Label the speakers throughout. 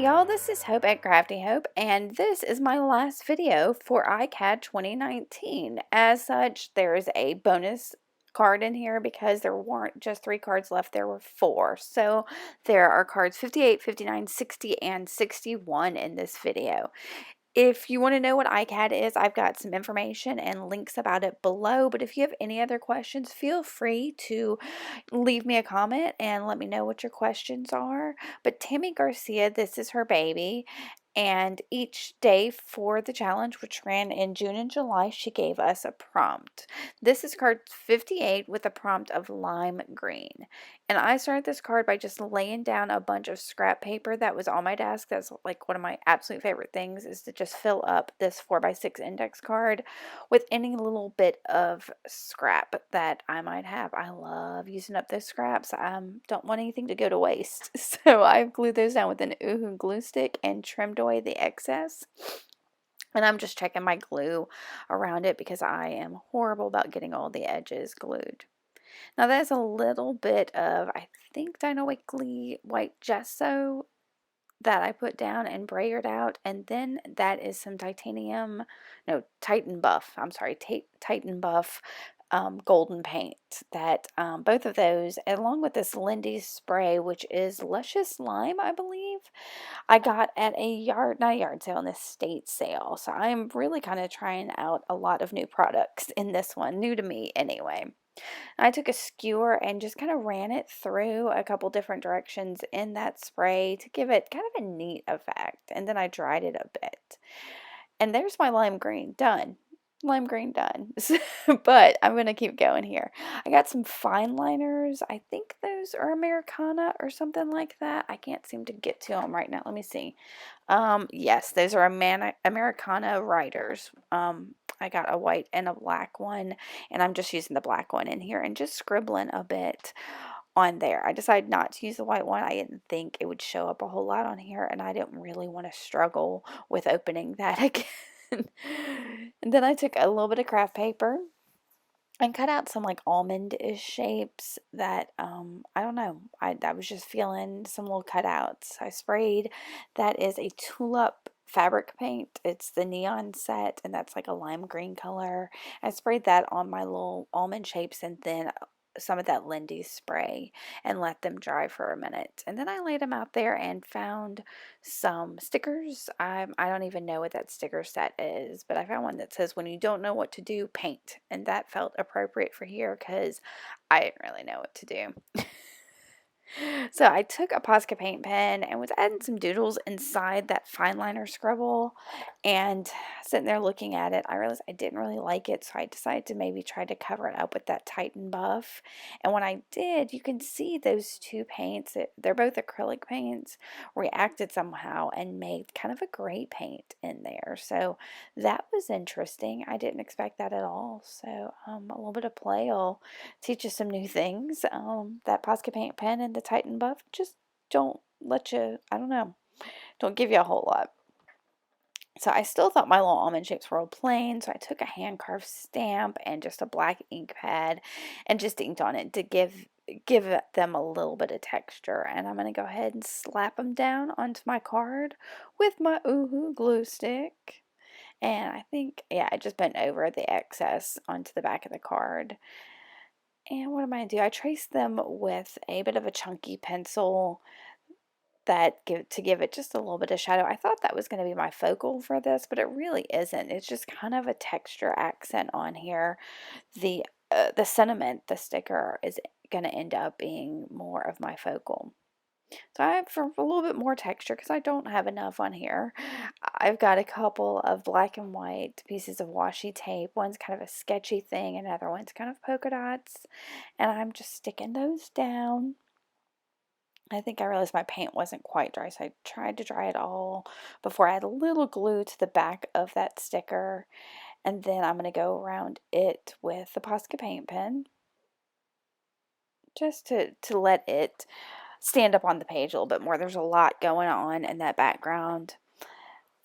Speaker 1: y'all, this is Hope at Crafty Hope, and this is my last video for ICAD 2019. As such, there is a bonus card in here because there weren't just 3 cards left, there were 4. So there are cards 58, 59, 60, and 61 in this video. If you want to know what ICAD is, I've got some information and links about it below. But if you have any other questions, feel free to leave me a comment and let me know what your questions are. But Tammy Garcia, this is her baby. And each day for the challenge, which ran in June and July, she gave us a prompt. This is card 58 with a prompt of lime green. And I started this card by just laying down a bunch of scrap paper that was on my desk. That's like one of my absolute favorite things, is to just fill up this 4x6 index card with any little bit of scrap that I might have. I love using up those scraps. I don't want anything to go to waste. So I've glued those down with an Oohoo glue stick and trimmed away the excess. And I'm just checking my glue around it because I am horrible about getting all the edges glued. Now that's a little bit of, I think, Dino-Wickly white gesso that I put down and brayered out, and then that is some Titan Buff, I'm sorry, Titan Buff golden paint. That both of those, along with this Lindy's spray, which is Luscious Lime, I believe, I got at not a yard sale, an estate sale. So I'm really kind of trying out a lot of new products in this one, new to me anyway. I took a skewer and just kind of ran it through a couple different directions in that spray to give it kind of a neat effect. And then I dried it a bit. And there's my lime green done. Lime green done. But I'm going to keep going here. I got some fine liners. I think those are Americana or something like that. I can't seem to get to them right now. Let me see. Yes, those are Americana writers. I got a white and a black one, and I'm just using the black one in here and just scribbling a bit on there. I decided not to use the white one. I didn't think it would show up a whole lot on here, and I didn't really want to struggle with opening that again. And then I took a little bit of craft paper and cut out some like almond-ish shapes that I don't know, I was just feeling some little cutouts. I sprayed, that is a tulip fabric paint. It's the neon set, and that's like a lime green color. I sprayed that on my little almond shapes, and then some of that Lindy's spray, and let them dry for a minute. And then I laid them out there and found some stickers. I don't even know what that sticker set is, but I found one that says, "When you don't know what to do, paint." And that felt appropriate for here because I didn't really know what to do. So I took a Posca paint pen and was adding some doodles inside that fine liner scribble, and sitting there looking at it, I realized I didn't really like it, so I decided to maybe try to cover it up with that Titan Buff. And when I did, you can see those two paints, they're both acrylic paints, reacted somehow and made kind of a gray paint in there. So that was interesting. I didn't expect that at all. So a little bit of play will teach you some new things. That Posca paint pen and the Titan Buff just don't let you, I don't know, don't give you a whole lot. So I still thought my little almond shapes were all plain, so I took a hand carved stamp and just a black ink pad and just inked on it to give them a little bit of texture. And I'm going to go ahead and slap them down onto my card with my Oohoo glue stick. And I think, yeah, I just bent over the excess onto the back of the card. And what am I going to do? I traced them with a bit of a chunky pencil to give it just a little bit of shadow. I thought that was going to be my focal for this, but it really isn't. It's just kind of a texture accent on here. The sentiment, the sticker, is going to end up being more of my focal. So I have for a little bit more texture because I don't have enough on here. I've got a couple of black and white pieces of washi tape. One's kind of a sketchy thing, another one's kind of polka dots. And I'm just sticking those down. I think I realized my paint wasn't quite dry, so I tried to dry it all before I add a little glue to the back of that sticker. And then I'm going to go around it with the Posca paint pen just to let it stand up on the page a little bit more. There's a lot going on in that background.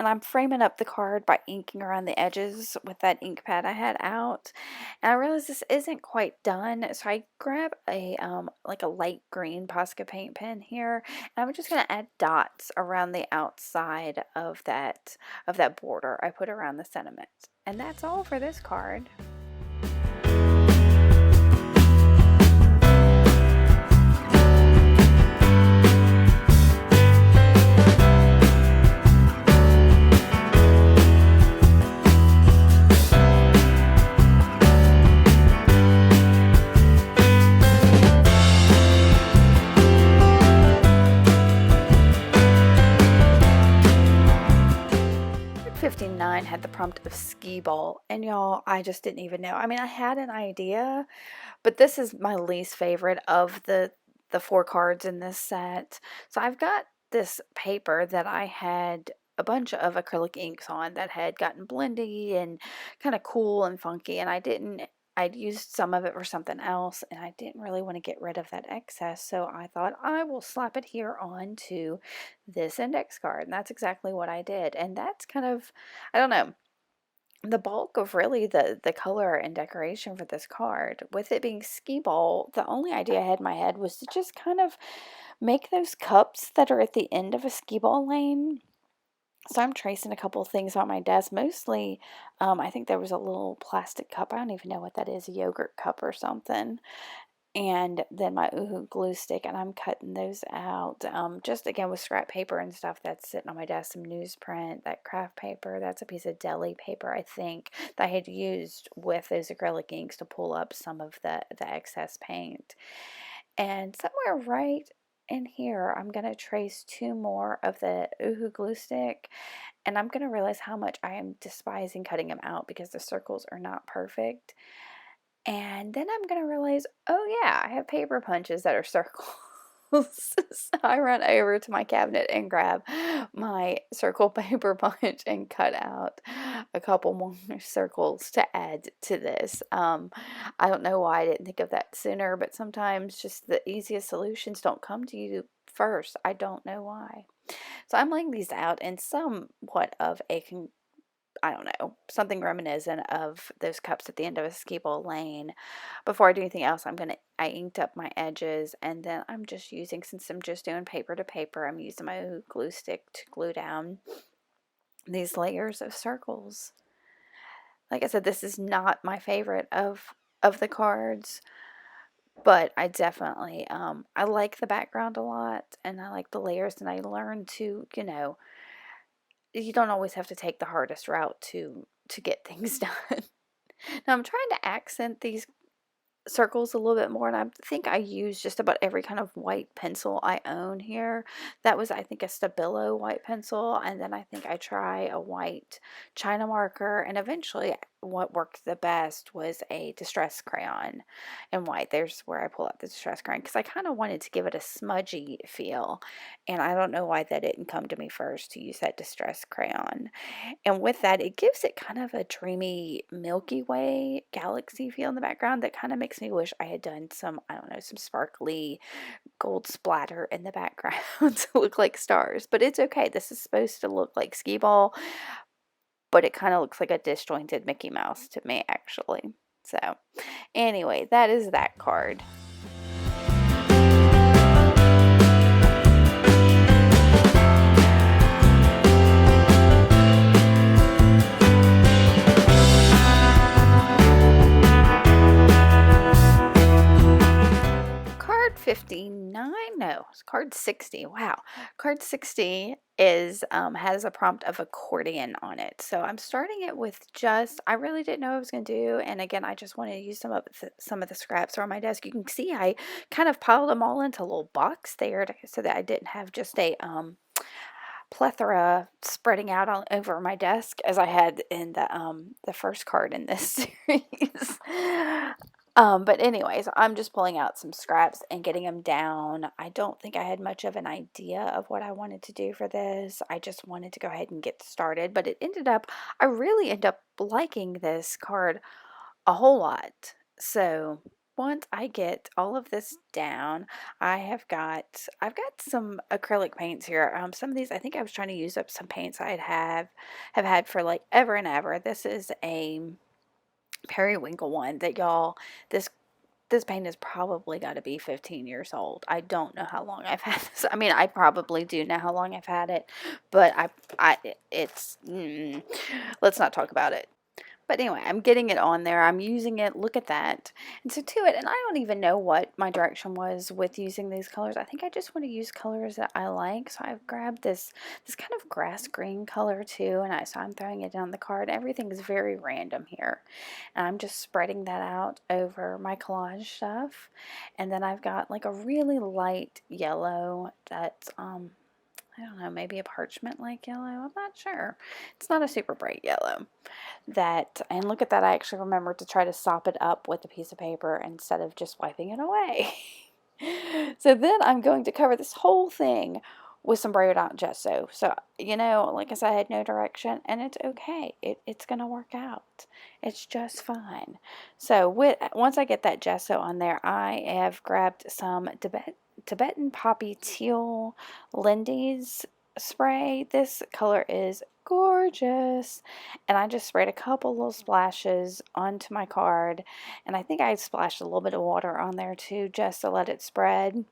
Speaker 1: And I'm framing up the card by inking around the edges with that ink pad I had out. And I realized this isn't quite done, so I grab a like a light green Posca paint pen here, and I'm just going to add dots around the outside of that border I put around the sentiment. And that's all for this card. Card 59 had the prompt of skee ball, and y'all, I just didn't even know. I mean, I had an idea, but this is my least favorite of the 4 cards in this set. So I've got this paper that I had a bunch of acrylic inks on that had gotten blendy and kind of cool and funky, and I'd used some of it for something else, and I didn't really want to get rid of that excess, so I thought I will slap it here onto this index card, and that's exactly what I did. And that's kind of, I don't know, the bulk of really the color and decoration for this card. With it being skee ball, the only idea I had in my head was to just kind of make those cups that are at the end of a skee ball lane. So I'm tracing a couple of things on my desk. Mostly, I think there was a little plastic cup. I don't even know what that is, a yogurt cup or something. And then my Uhu glue stick, and I'm cutting those out. Just again with scrap paper and stuff that's sitting on my desk, some newsprint, that craft paper, that's a piece of deli paper, I think, that I had used with those acrylic inks to pull up some of the excess paint. And somewhere right in here, I'm going to trace 2 more of the Uhu glue stick, and I'm going to realize how much I am despising cutting them out because the circles are not perfect. And then I'm going to realize, oh yeah, I have paper punches that are circles. So I run over to my cabinet and grab my circle paper punch and cut out a couple more circles to add to this. I don't know why I didn't think of that sooner, but sometimes just the easiest solutions don't come to you first. I don't know why. So I'm laying these out in somewhat of a I don't know, something reminiscent of those cups at the end of a skee ball lane. Before I do anything else, I inked up my edges, and then I'm just using, since I'm just doing paper to paper, I'm using my glue stick to glue down these layers of circles. Like I said, this is not my favorite of the cards, but I definitely, I like the background a lot, and I like the layers, and I learned to, you don't always have to take the hardest route to get things done. Now I'm trying to accent these circles a little bit more, and I think I use just about every kind of white pencil I own here. That was, I think, a Stabilo white pencil, and then I think I try a white China marker, and eventually what worked the best was a distress crayon in white. There's where I pull out the distress crayon because I kind of wanted to give it a smudgy feel, and I don't know why that didn't come to me first to use that distress crayon. And with that, it gives it kind of a dreamy Milky Way galaxy feel in the background that kind of makes me wish I had done some, I don't know, some sparkly gold splatter in the background to look like stars. But it's okay. This is supposed to look like skee ball, but it kind of looks like a disjointed Mickey Mouse to me, actually. So anyway, that is that card. Card 59, no, it's card 60. Wow. Card 60 is has a prompt of accordion on it. So I'm starting it with just, I really didn't know what I was going to do, and again, I just wanted to use some of the scraps on my desk. You can see I kind of piled them all into a little box there so that I didn't have just a plethora spreading out all over my desk as I had in the first card in this series. But anyways, I'm just pulling out some scraps and getting them down. I don't think I had much of an idea of what I wanted to do for this. I just wanted to go ahead and get started, but I really ended up liking this card a whole lot. So once I get all of this down, I've got some acrylic paints here. Some of these, I think I was trying to use up some paints have had for like ever and ever. This is a periwinkle one that y'all, this this paint has probably got to be 15 years old. I don't know how long I've had this. I mean, I probably do know how long I've had it, but let's not talk about it. But anyway, I'm getting it on there. I'm using it. Look at that. And so to it, and I don't even know what my direction was with using these colors. I think I just want to use colors that I like. So I've grabbed this kind of grass green color too, and so I'm throwing it down the card. Everything is very random here. And I'm just spreading that out over my collage stuff. And then I've got like a really light yellow that's I don't know, maybe a parchment like yellow. I'm not sure. It's not a super bright yellow. And look at that, I actually remembered to try to sop it up with a piece of paper instead of just wiping it away. So then I'm going to cover this whole thing with some braided out gesso. So, like I said, I had no direction, and it's okay. It's going to work out. It's just fine. So once I get that gesso on there, I have grabbed some Tibetan Poppy Teal Lindy's spray. This color is gorgeous, and I just sprayed a couple little splashes onto my card, and I think I splashed a little bit of water on there too just to let it spread.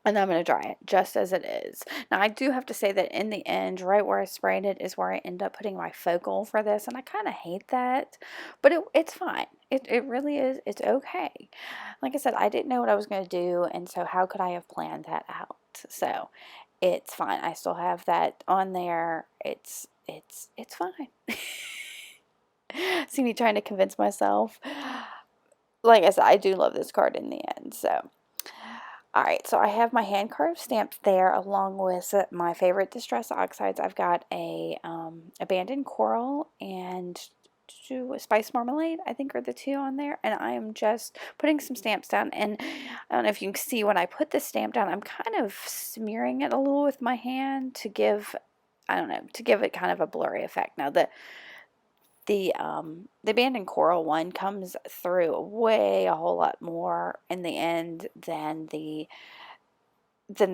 Speaker 1: And I'm going to dry it just as it is. Now, I do have to say that in the end, right where I sprayed it is where I end up putting my focal for this. And I kind of hate that, but it's fine. It really is. It's okay. Like I said, I didn't know what I was going to do. And so how could I have planned that out? So it's fine. I still have that on there. It's fine. See me trying to convince myself. Like I said, I do love this card in the end. So. Alright, so I have my hand carved stamps there along with my favorite Distress Oxides. I've got a Abandoned Coral and Spice Marmalade, I think are the two on there. And I am just putting some stamps down. And I don't know if you can see when I put the stamp down, I'm kind of smearing it a little with my hand to give, I don't know, to give it kind of a blurry effect. Now, the Abandoned Coral one comes through a whole lot more in the end than the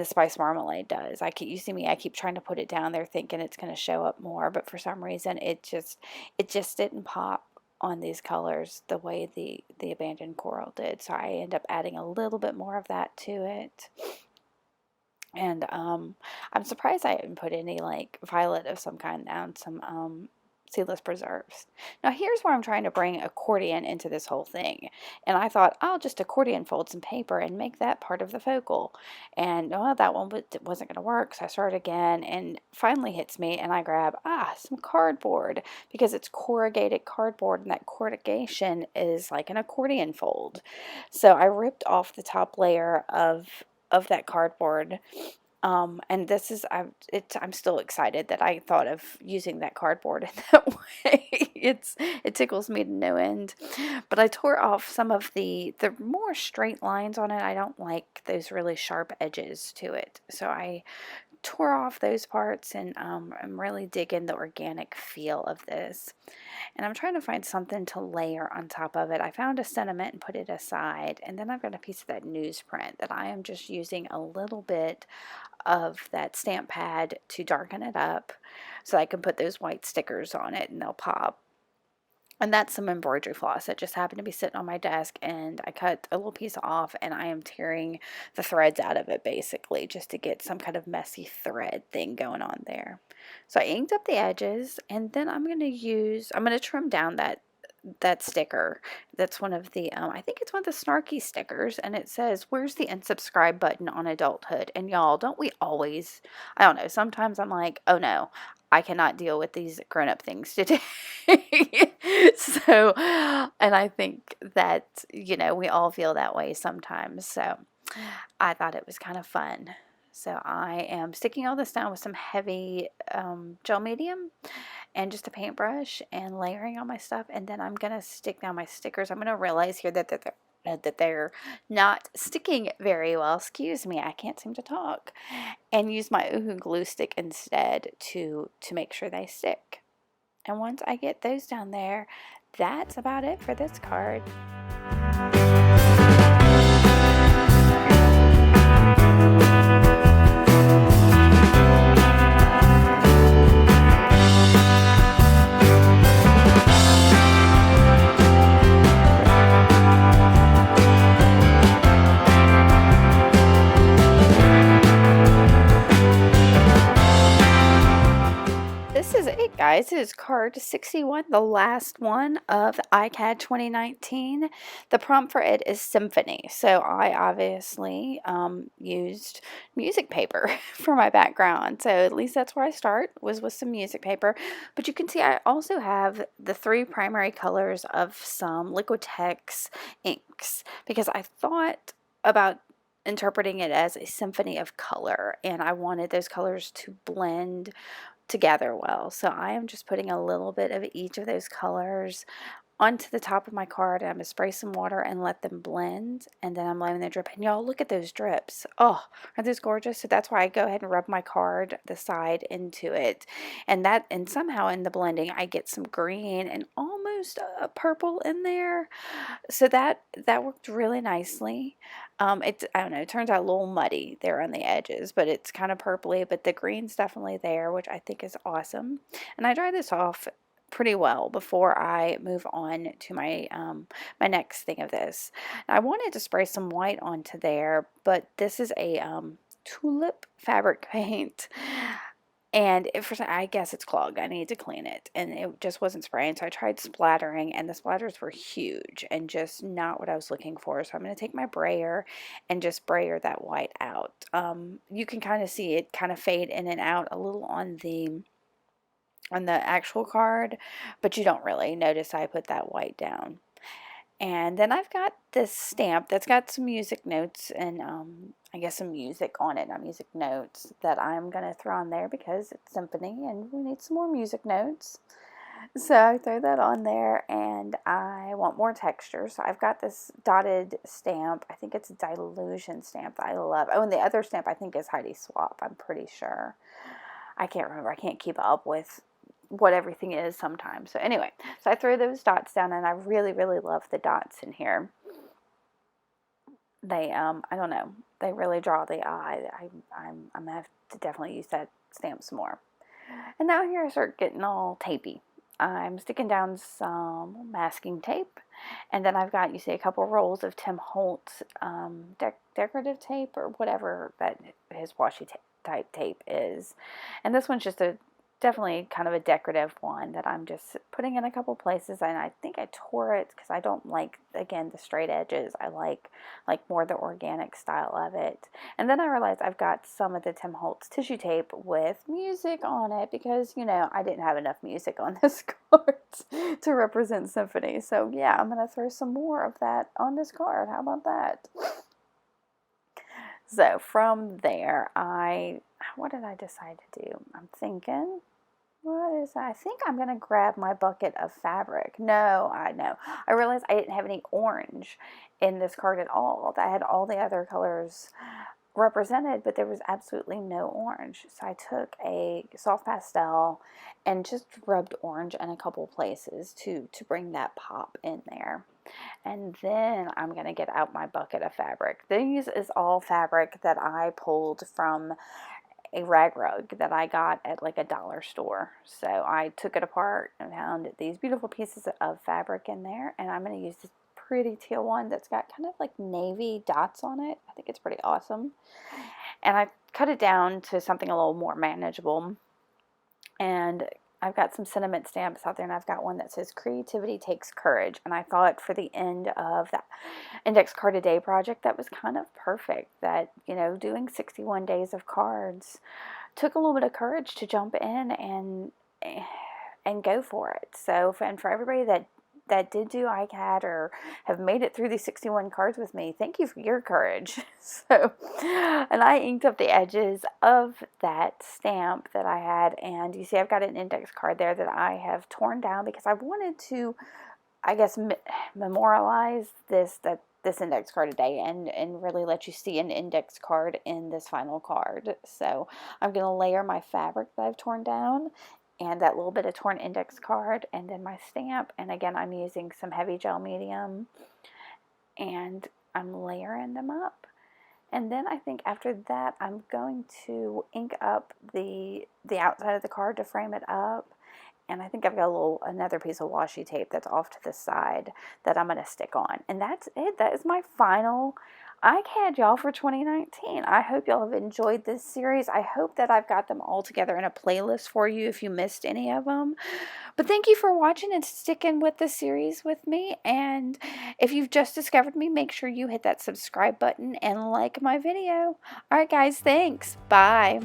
Speaker 1: Spice Marmalade does. You see me, I keep trying to put it down there thinking it's going to show up more, but for some reason it just didn't pop on these colors the way the Abandoned Coral did. So I end up adding a little bit more of that to it. And I'm surprised I didn't put any like violet of some kind down, some seedless preserves. Now here's where I'm trying to bring accordion into this whole thing. And I thought I'll just accordion fold some paper and make that part of the focal. And that one wasn't going to work. So I started again and finally hits me and I grab some cardboard because it's corrugated cardboard and that corrugation is like an accordion fold. So I ripped off the top layer of that cardboard. And this is, I'm still excited that I thought of using that cardboard in that way. It tickles me to no end. But I tore off some of the more straight lines on it. I don't like those really sharp edges to it. So I tore off those parts, and I'm really digging the organic feel of this. And I'm trying to find something to layer on top of it. I found a sentiment and put it aside, and then I've got a piece of that newsprint that I am just using a little bit of that stamp pad to darken it up so I can put those white stickers on it and they'll pop. And that's some embroidery floss that just happened to be sitting on my desk, and I cut a little piece off and I am tearing the threads out of it basically just to get some kind of messy thread thing going on there. So I inked up the edges, and then I'm going to trim down that sticker. That's one of the I think it's one of the snarky stickers, and it says, "Where's the unsubscribe button on adulthood?" And y'all, don't we always, I don't know, sometimes I'm like, oh no, I cannot deal with these grown-up things today. So, and I think that, we all feel that way sometimes. So I thought it was kind of fun. So I am sticking all this down with some heavy gel medium and just a paintbrush and layering on my stuff, and then I'm gonna stick down my stickers. I'm gonna realize here that they're not sticking very well. Excuse me, I can't seem to talk. And use my Uhu glue stick instead to make sure they stick. And once I get those down there, that's about it for this card. guys, it is card 61, the last one of the ICAD 2019. The prompt for it is symphony. So I obviously used music paper for my background. So at least that's where I start, was with some music paper. But you can see I also have the three primary colors of some Liquitex inks because I thought about interpreting it as a symphony of color, and I wanted those colors to blend together well. So I am just putting a little bit of each of those colors onto the top of my card. I'm going to spray some water and let them blend, and then I'm letting them drip. And y'all, look at those drips. Oh, aren't those gorgeous? So that's why I go ahead and rub my card, the side, into it. And somehow in the blending, I get some green and almost a purple in there. So that worked really nicely. I don't know, it turns out a little muddy there on the edges, but it's kind of purpley, but the green's definitely there, which I think is awesome. And I dry this off pretty well before I move on to my my next thing of this. Now, I wanted to spray some white onto there, but this is a tulip fabric paint. And I guess it's clogged. I need to clean it. And it just wasn't spraying. So I tried splattering, and the splatters were huge and just not what I was looking for. So I'm going to take my brayer and just brayer that white out. You can kind of see it kind of fade in and out a little on the actual card, but you don't really notice I put that white down. And then I've got this stamp that's got some music notes and I guess some music on it, not music notes, that I'm going to throw on there because it's symphony and we need some more music notes. So I throw that on there, and I want more texture. So I've got this dotted stamp. I think it's a Dilution stamp that I love. Oh, and the other stamp I think is Heidi Swap, I'm pretty sure. I can't remember. I can't keep up with what everything is sometimes. So anyway, so I throw those dots down, and I really, really love the dots in here. They, I don't know, they really draw the eye. I'm gonna have to definitely use that stamp some more. And now here I start getting all tapey. I'm sticking down some masking tape, and then I've got, you see, a couple rolls of Tim Holtz decorative tape, or whatever that his washi type tape is. And this one's just definitely kind of a decorative one that I'm just putting in a couple places, and I think I tore it because I don't like, again, the straight edges. I like more the organic style of it. And then I realized I've got some of the Tim Holtz tissue tape with music on it because, you know, I didn't have enough music on this card to represent symphony. So yeah, I'm going to throw some more of that on this card. How about that? So from there, what did I decide to do? I'm thinking, what is that? I think I'm going to grab my bucket of fabric. No, I know. I realized I didn't have any orange in this card at all. I had all the other colors represented, but there was absolutely no orange. So I took a soft pastel and just rubbed orange in a couple places to bring that pop in there. And then I'm going to get out my bucket of fabric. These is all fabric that I pulled from a rag rug that I got at like a dollar store. So I took it apart and found these beautiful pieces of fabric in there, and I'm going to use this pretty teal one that's got kind of like navy dots on it. I think it's pretty awesome. And I cut it down to something a little more manageable, and I've got some sentiment stamps out there, and I've got one that says creativity takes courage, and I thought for the end of that index card a day project that was kind of perfect. That, you know, doing 61 days of cards took a little bit of courage to jump in and go for it. So for everybody that did do ICAD or have made it through these 61 cards with me, thank you for your courage. So, and I inked up the edges of that stamp that I had, and you see I've got an index card there that I have torn down because I wanted to, I guess, memorialize this index card today and really let you see an index card in this final card. So I'm going to layer my fabric that I've torn down and that little bit of torn index card, and then my stamp. And again, I'm using some heavy gel medium, and I'm layering them up. And then I think after that, I'm going to ink up the outside of the card to frame it up, And I think I've got another piece of washi tape that's off to the side that I'm going to stick on. And that's it. That is my final ICAD, y'all, for 2019. I hope y'all have enjoyed this series. I hope that I've got them all together in a playlist for you if you missed any of them. But thank you for watching and sticking with the series with me. And if you've just discovered me, make sure you hit that subscribe button and like my video. All right, guys, thanks. Bye.